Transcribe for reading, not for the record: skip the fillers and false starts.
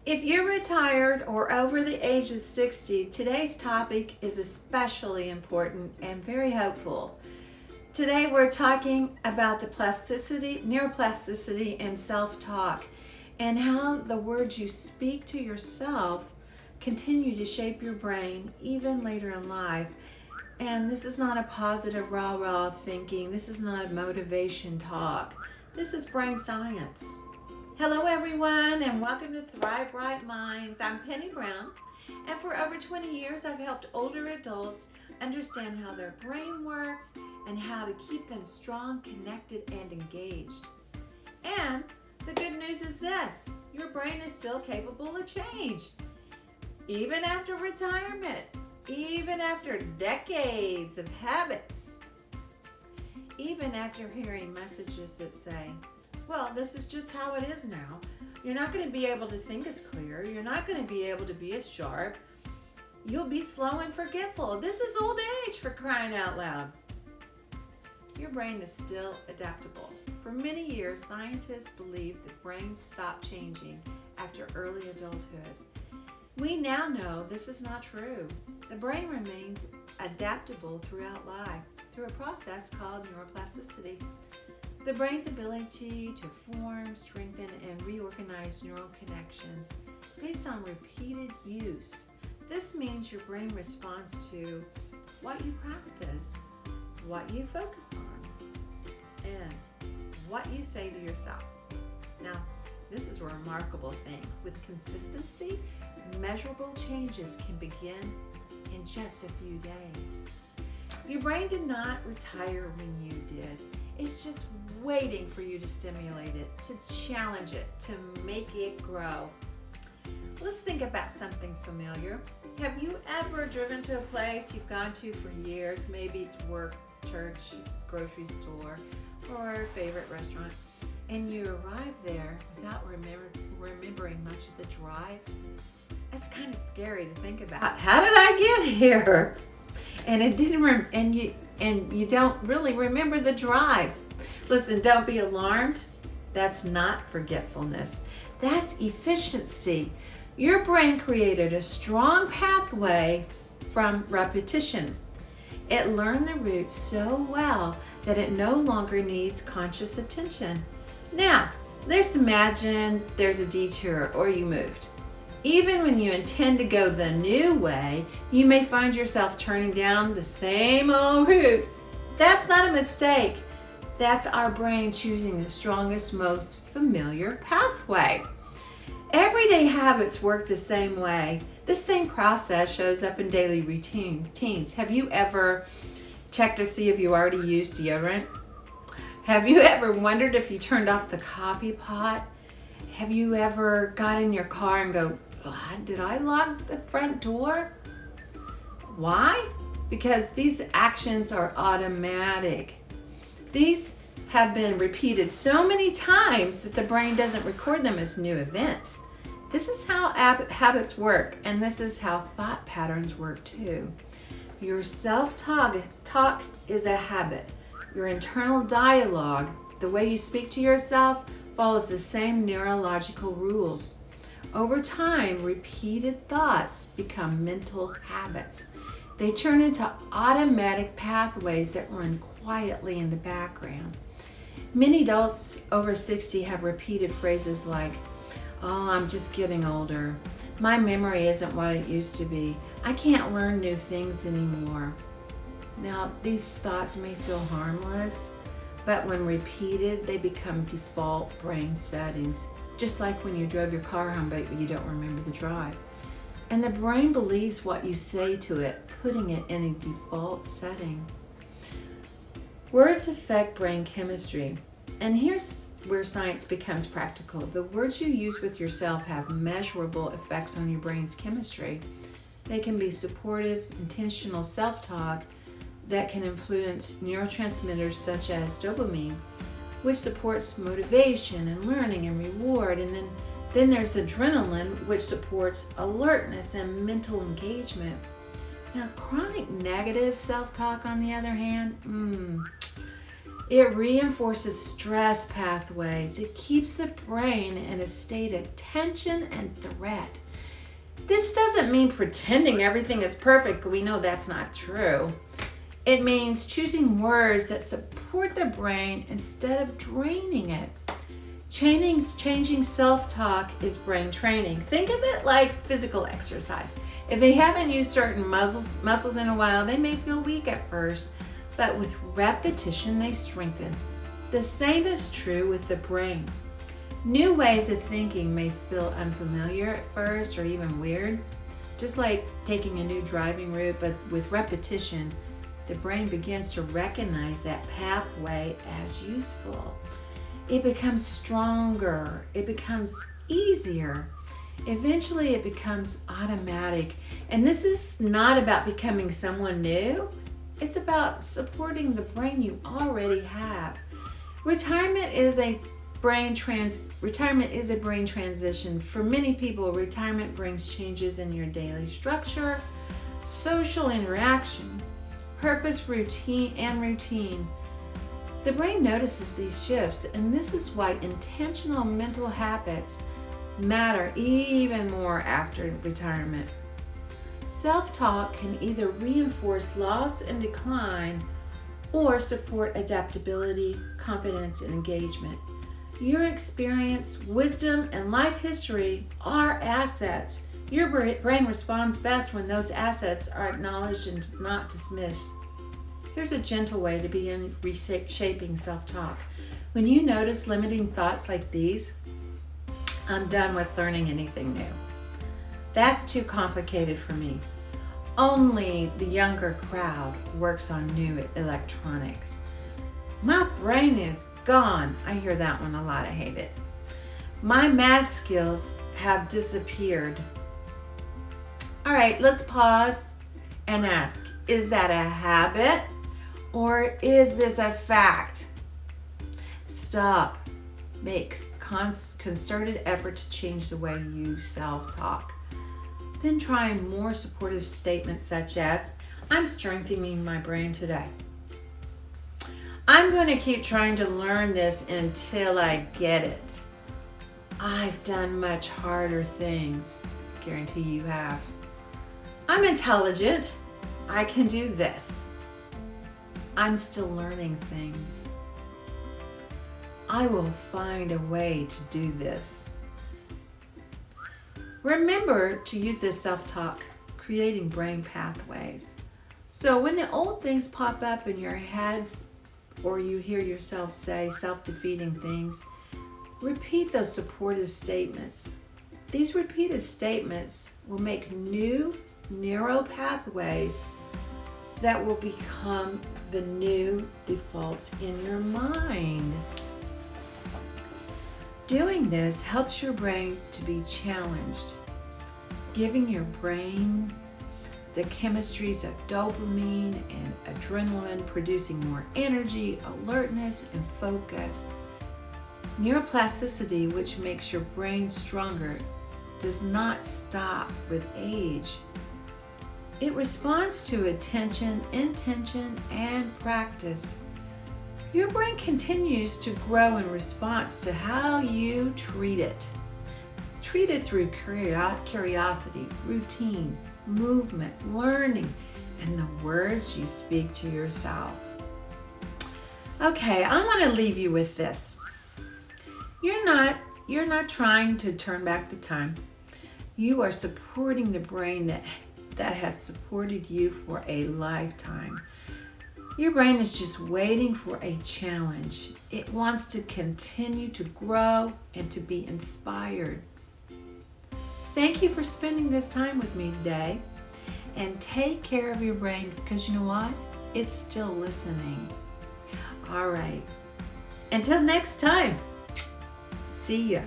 If you're retired or over the age of 60, today's topic is especially important and very hopeful. Today we're talking about the plasticity, neuroplasticity, and self-talk, and how the words you speak to yourself continue to shape your brain even later in life. And this is not a positive rah-rah thinking. This is not a motivation talk. This is brain science. Hello everyone, and welcome to Thrive Bright Minds. I'm Penny Brown, and for over 20 years I've helped older adults understand how their brain works and how to keep them strong, connected, and engaged. And the good news is this: your brain is still capable of change. Even after retirement, even after decades of habits, even after hearing messages that say, well, this is just how it is now. You're not going to be able to think as clear. You're not going to be able to be as sharp. You'll be slow and forgetful. This is old age, for crying out loud. Your brain is still adaptable. For many years, scientists believed the brain stopped changing after early adulthood. We now know this is not true. The brain remains adaptable throughout life through a process called neuroplasticity. The brain's ability to form, strengthen, and reorganize neural connections based on repeated use. This means your brain responds to what you practice, what you focus on, and what you say to yourself. Now, this is a remarkable thing. With consistency, measurable changes can begin in just a few days. Your brain did not retire when you did. It's just waiting for you to stimulate it, to challenge it, to make it grow. Let's think about something familiar. Have you ever driven to a place you've gone to for years? Maybe it's work, church, grocery store, or a favorite restaurant, and you arrive there without remembering much of the drive? That's kind of scary to think about. How did I get here? And it didn't. And you don't really remember the drive. Listen, don't be alarmed. That's not forgetfulness. That's efficiency. Your brain created a strong pathway from repetition. It learned the route so well that it no longer needs conscious attention. Now, let's imagine there's a detour or you moved. Even when you intend to go the new way, you may find yourself turning down the same old route. That's not a mistake. That's our brain choosing the strongest, most familiar pathway. Everyday habits work the same way. This same process shows up in daily routines. Have you ever checked to see if you already used deodorant? Have you ever wondered if you turned off the coffee pot? Have you ever got in your car and go, did I lock the front door? Why? Because these actions are automatic. These have been repeated so many times that the brain doesn't record them as new events. This is how habits work, and this is how thought patterns work too. Your self-talk is a habit. Your internal dialogue, the way you speak to yourself, follows the same neurological rules. Over time, repeated thoughts become mental habits. They turn into automatic pathways that run quietly in the background. Many adults over 60 have repeated phrases like, oh, I'm just getting older. My memory isn't what it used to be. I can't learn new things anymore. Now, these thoughts may feel harmless, but when repeated, they become default brain settings, just like when you drove your car home but you don't remember the drive. And the brain believes what you say to it, putting it in a default setting. Words affect brain chemistry, and here's where science becomes practical. The words you use with yourself have measurable effects on your brain's chemistry. They can be supportive, intentional self-talk that can influence neurotransmitters such as dopamine, which supports motivation and learning and reward. And then there's adrenaline, which supports alertness and mental engagement. Now, chronic negative self-talk, on the other hand, It reinforces stress pathways. It keeps the brain in a state of tension and threat. This doesn't mean pretending everything is perfect. We know that's not true. It means choosing words that support the brain instead of draining it. Changing self-talk is brain training. Think of it like physical exercise. If they haven't used certain muscles in a while, they may feel weak at first, but with repetition, they strengthen. The same is true with the brain. New ways of thinking may feel unfamiliar at first or even weird, just like taking a new driving route, but with repetition, the brain begins to recognize that pathway as useful. It becomes stronger. It becomes easier. Eventually, it becomes automatic. And this is not about becoming someone new. It's about supporting the brain you already have. Retirement is a brain transition. For many people, retirement brings changes in your daily structure, social interaction, purpose, routine. The brain notices these shifts, and this is why intentional mental habits matter even more after retirement. Self-talk can either reinforce loss and decline or support adaptability, confidence, and engagement. Your experience, wisdom, and life history are assets. Your brain responds best when those assets are acknowledged and not dismissed. Here's a gentle way to begin reshaping self-talk. When you notice limiting thoughts like these, I'm done with learning anything new. That's too complicated for me. Only the younger crowd works on new electronics. My brain is gone. I hear that one a lot. I hate it. My math skills have disappeared. All right, let's pause and ask, is that a habit or is this a fact? Stop. Make concerted effort to change the way you self-talk. Then try more supportive statements such as, I'm strengthening my brain today. I'm going to keep trying to learn this until I get it. I've done much harder things. I guarantee you have. I'm intelligent. I can do this. I'm still learning things. I will find a way to do this. Remember to use this self-talk, creating brain pathways. So when the old things pop up in your head or you hear yourself say self-defeating things, repeat those supportive statements. These repeated statements will make new neural pathways that will become the new defaults in your mind. Doing this helps your brain to be challenged, giving your brain the chemistries of dopamine and adrenaline, producing more energy, alertness, and focus. Neuroplasticity, which makes your brain stronger, does not stop with age. It responds to attention, intention, and practice. Your brain continues to grow in response to how you treat it. Treat it through curiosity, routine, movement, learning, and the words you speak to yourself. Okay, I want to leave you with this. You're not trying to turn back the time. You are supporting the brain that has supported you for a lifetime. Your brain is just waiting for a challenge. It wants to continue to grow and to be inspired. Thank you for spending this time with me today. And take care of your brain because you know what? It's still listening. All right. Until next time. See ya.